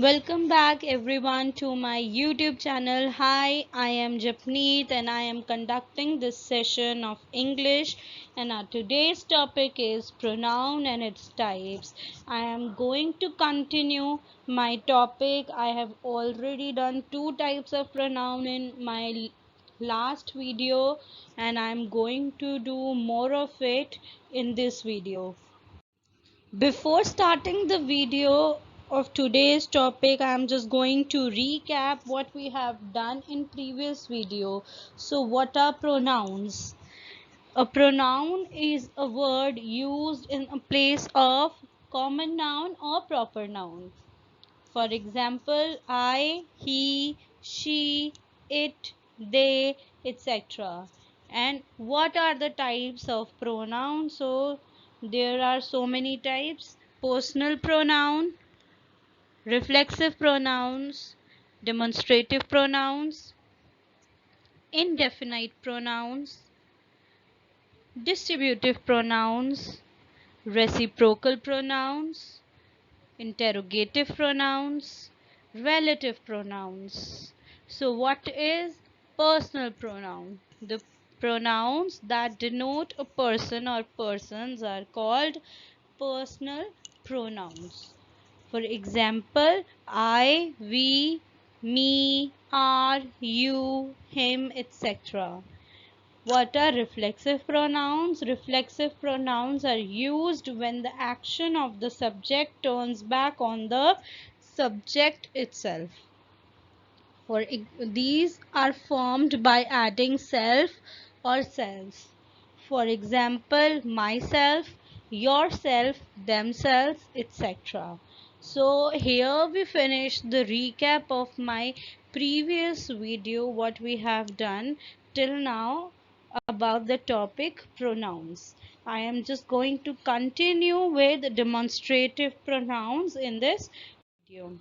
Welcome back everyone to my YouTube channel. Hi, I am Japneet and I am conducting this session of English, and our today's topic is pronoun and its types. I am going to continue my topic. I have already done two types of pronoun in my last video and I am going to do more of it in this video. Before starting the video of today's topic, I am just going to recap what we have done in previous video. So what are pronouns? A pronoun is a word used in a place of common noun or proper noun. For example, I, he, she, it, they, etc. And what are the types of pronouns? So there are so many types: personal pronoun, reflexive pronouns, demonstrative pronouns, indefinite pronouns, distributive pronouns, reciprocal pronouns, interrogative pronouns, relative pronouns. So what is personal pronoun? The pronouns that denote a person or persons are called personal pronouns. For example, I, we, me, our, you, him, etc. What are reflexive pronouns? Reflexive pronouns are used when the action of the subject turns back on the subject itself. These are formed by adding self or selves. For example, myself, yourself, themselves, etc. So here we finish the recap of my previous video, what we have done till now about the topic pronouns. I am just going to continue with demonstrative pronouns in this video.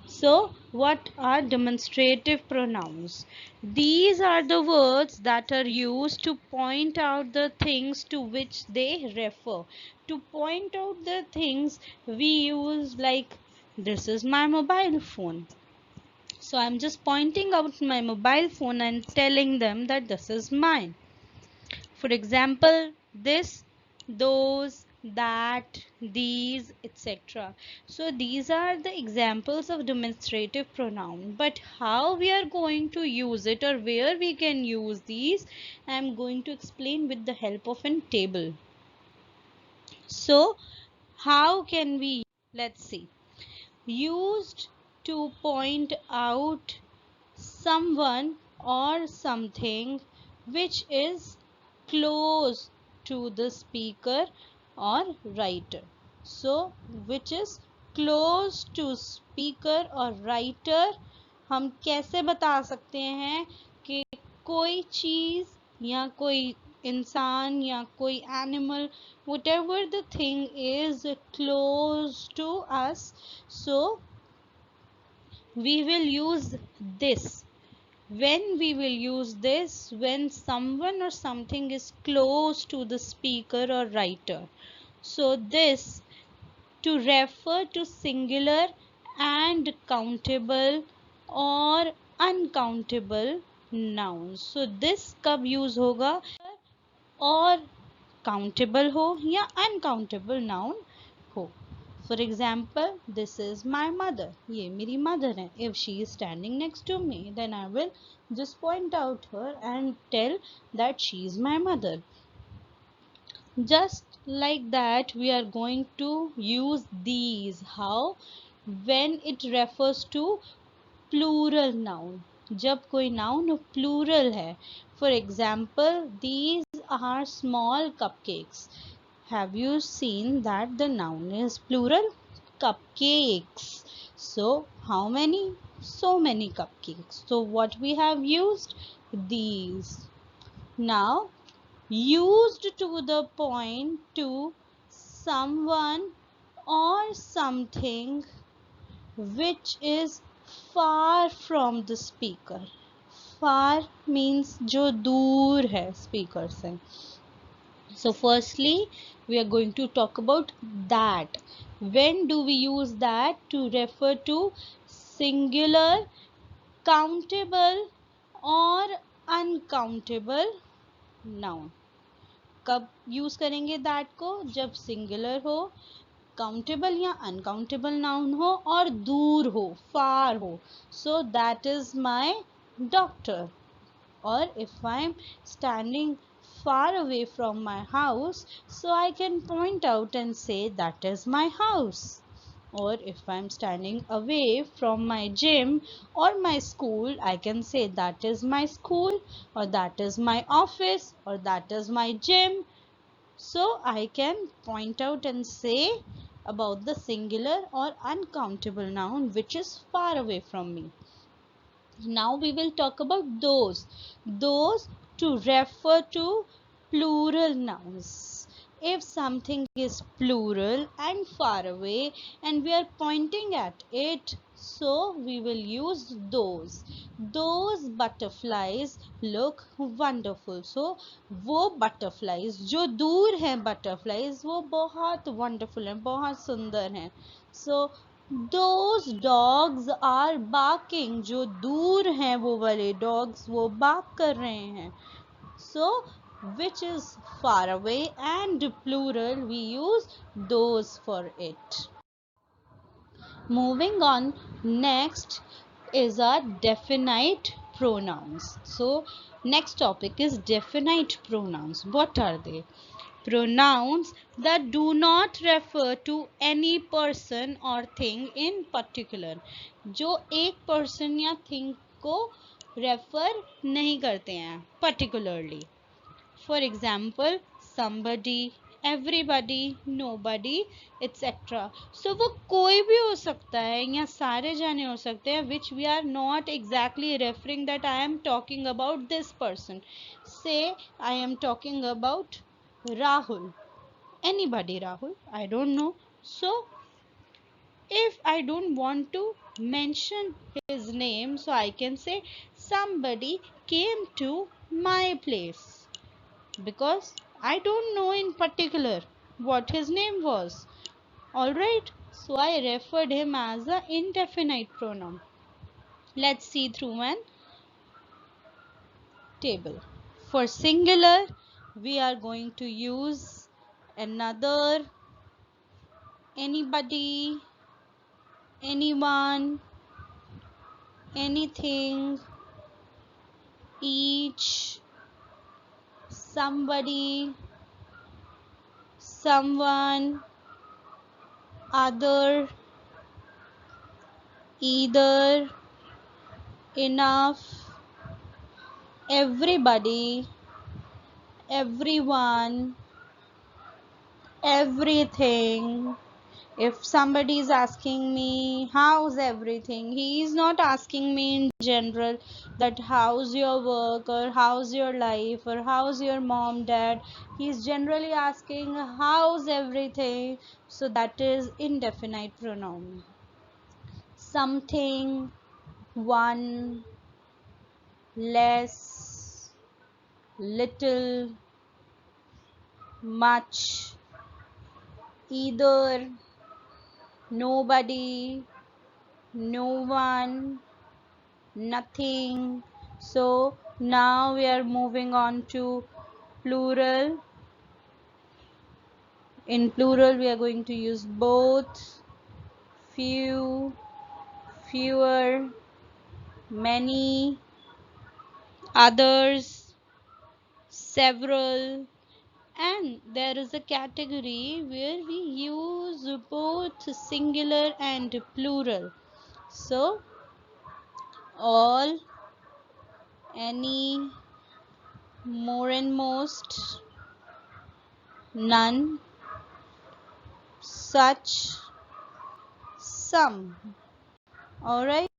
So, what are demonstrative pronouns? These are the words that are used to point out the things to which they refer. To point out the things, we use like, this is my mobile phone. So, I'm just pointing out my mobile phone and telling them that this is mine. For example, this, those, that, these, etc. So these are the examples of demonstrative pronoun. But how we are going to use it or where we can use these, I am going to explain with the help of a table. So how can we, let's see, used to point out someone or something which is close to the speaker or writer. So which is close to speaker or writer, हम कैसे बता सकते हैं कि कोई चीज़ या कोई इंसान या कोई animal, whatever the thing is close to us, so we will use this. When we will use this, when someone or something is close to the speaker or writer. So this to refer to singular and countable or uncountable nouns. So this कब use होगा? और countable हो या uncountable noun हो. For example, this is my mother. ये मेरी mother है. If she is standing next to me, then I will just point out her and tell that she is my mother. Just like that, we are going to use these. How? When it refers to plural noun. जब कोई noun plural है. For example, these are small cupcakes. Have you seen that the noun is plural? Cupcakes. So how many? So many cupcakes. So what we have used? These. Now used to the point to someone or something which is far from the speaker. Far means जो दूर है speaker से. So firstly, we are going to talk about that. When do we use that? To refer to singular, countable और uncountable noun. कब use करेंगे that को? जब singular हो, काउंटेबल या अनकाउंटेबल नाउन हो और दूर हो, फार हो. So that is my doctor. Or if I'm standing far away from my house, so I can point out and say that is my house. Or if I'm standing away from my gym or my school, I can say that is my school, or that is my office, or that is my gym. So I can point out and say about the singular or uncountable noun which is far away from me. Now we will talk about those to refer to plural nouns. If something is plural and far away and we are pointing at it, so we will use those butterflies look wonderful. So वो butterflies जो दूर हैं, butterflies वो बहुत wonderful हैं, बहुत सुंदर हैं. So those dogs are barking. जो दूर हैं वो वाले dogs वो bark कर रहे हैं. So which is far away and plural, we use those for it. Moving on, next is our definite pronouns. So next topic is definite pronouns. What are they? Pronouns that do not refer to any person or thing in particular. जो एक person या thing को refer नहीं करते हैं particularly. For example, somebody, everybody, nobody, etc. So वो कोई भी हो सकता है या सारे जाने हो सकते हैं which we are not exactly referring that I am talking about this person. Say I am talking about Rahul. Anybody Rahul, I don't know. So if I don't want to mention his name, so I can say somebody came to my place, because I don't know in particular what his name was. Alright, so I referred him as an indefinite pronoun. Let's see through an table. For singular, we are going to use another, anybody, anyone, anything, each, somebody, someone, other, either, enough, everybody, everyone, everything. If somebody is asking me how's everything, he is not asking me in general that how's your work or how's your life or how's your mom, dad. He is generally asking how's everything. So that is indefinite pronoun. Something, one, less, little, much, either, nobody, no one, nothing. So now we are moving on to plural. In plural, we are going to use both, few, fewer, many, others, several, and there is a category where we use both singular and plural. So all, any, more and most, none, such, some. Alright,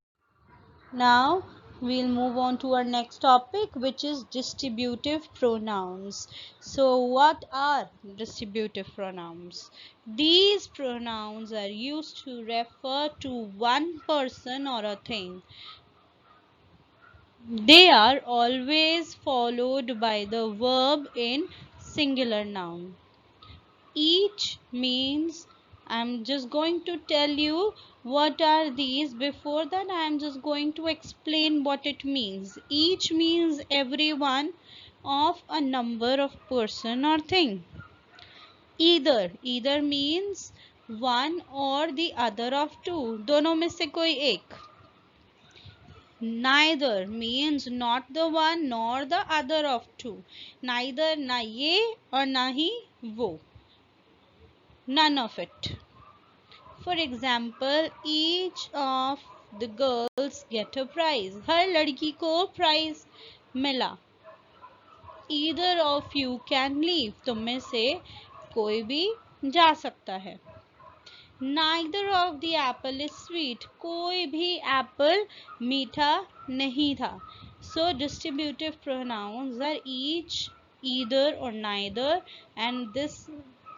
now we'll move on to our next topic, which is distributive pronouns. So what are distributive pronouns? These pronouns are used to refer to one person or a thing. They are always followed by the verb in singular noun. Each means I'm just going to tell you what are these. Before that, I'm just going to explain what it means. Each means every one of a number of person or thing. Either means one or the other of two. दोनों में से कोई एक. Neither means not the one nor the other of two. Neither ना ये और ना ही वो. None of it. For example, each of the girls get a prize. हर लड़की को prize मिला. Either of you can leave. तुम में से कोई भी जा सकता है. Neither of the apple is sweet. कोई भी apple मीठा नहीं था. So distributive pronouns are each, either or neither, and this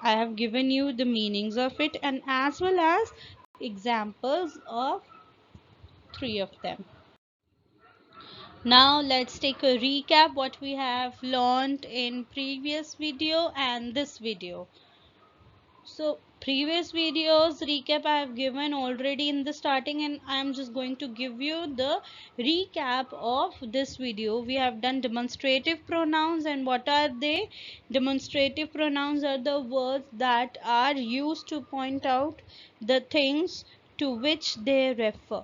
I have given you the meanings of it and as well as examples of 3 of them. Now let's take a recap what we have learned in previous video and this video. So previous videos recap I have given already in the starting and I am just going to give you the recap of this video. We have done demonstrative pronouns and what are they? Demonstrative pronouns are the words that are used to point out the things to which they refer.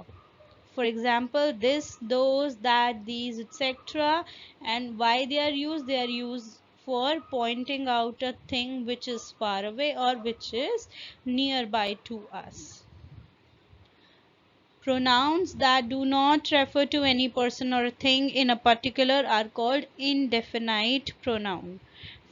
For example, this, those, that, these, etc. And why they are used? They are used for pointing out a thing which is far away or which is nearby to us. Pronouns that do not refer to any person or thing in a particular are called indefinite pronoun.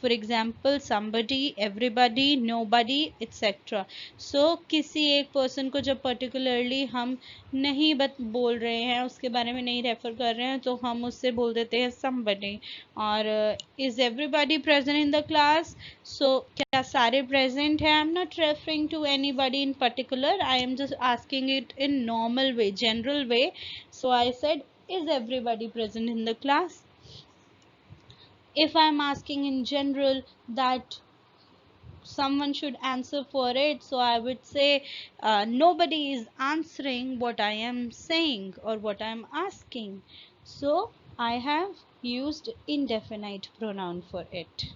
For example, somebody, everybody, nobody, etc. So किसी एक person को जब particularly हम नहीं बोल रहे हैं, उसके बारे में नहीं refer कर रहे हैं, तो हम उससे बोल देते हैं somebody. और is everybody present in the class? So क्या सारे present हैं? I'm not referring to anybody in particular. I am just asking it in normal way, general way. So I said, is everybody present in the class? If I'm asking in general that someone should answer for it, so I would say nobody is answering what I am saying or what I am asking. So I have used indefinite pronoun for it.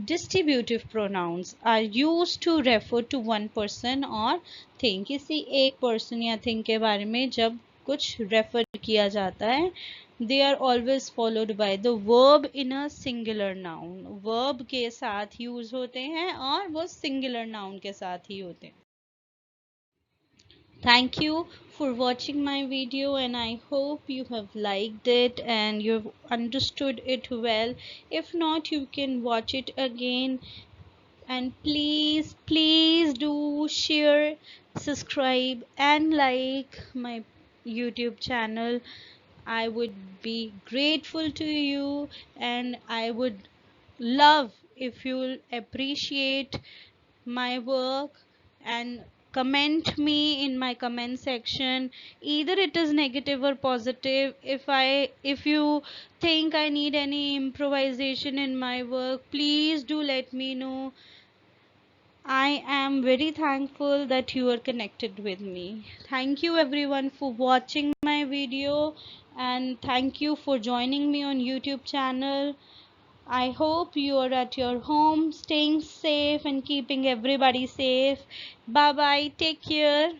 Distributive pronouns are used to refer to one person or thing. किसी एक person या thing के बारे में जब कुछ refer किया जाता है, they are always followed by the verb in a singular noun. Verb के साथ use होते हैं और वो singular noun के साथ ही होते हैं. Thank you for watching my video and I hope you have liked it and you've understood it well. If not, you can watch it again and please do share, subscribe and like my YouTube channel. I would be grateful to you and I would love if you'll appreciate my work and comment me in my comment section. Either it is negative or positive. If you think I need any improvisation in my work, please do let me know. I am very thankful that you are connected with me. Thank you everyone for watching my video and thank you for joining me on YouTube channel. I hope you are at your home, staying safe and keeping everybody safe. Bye bye. Take care.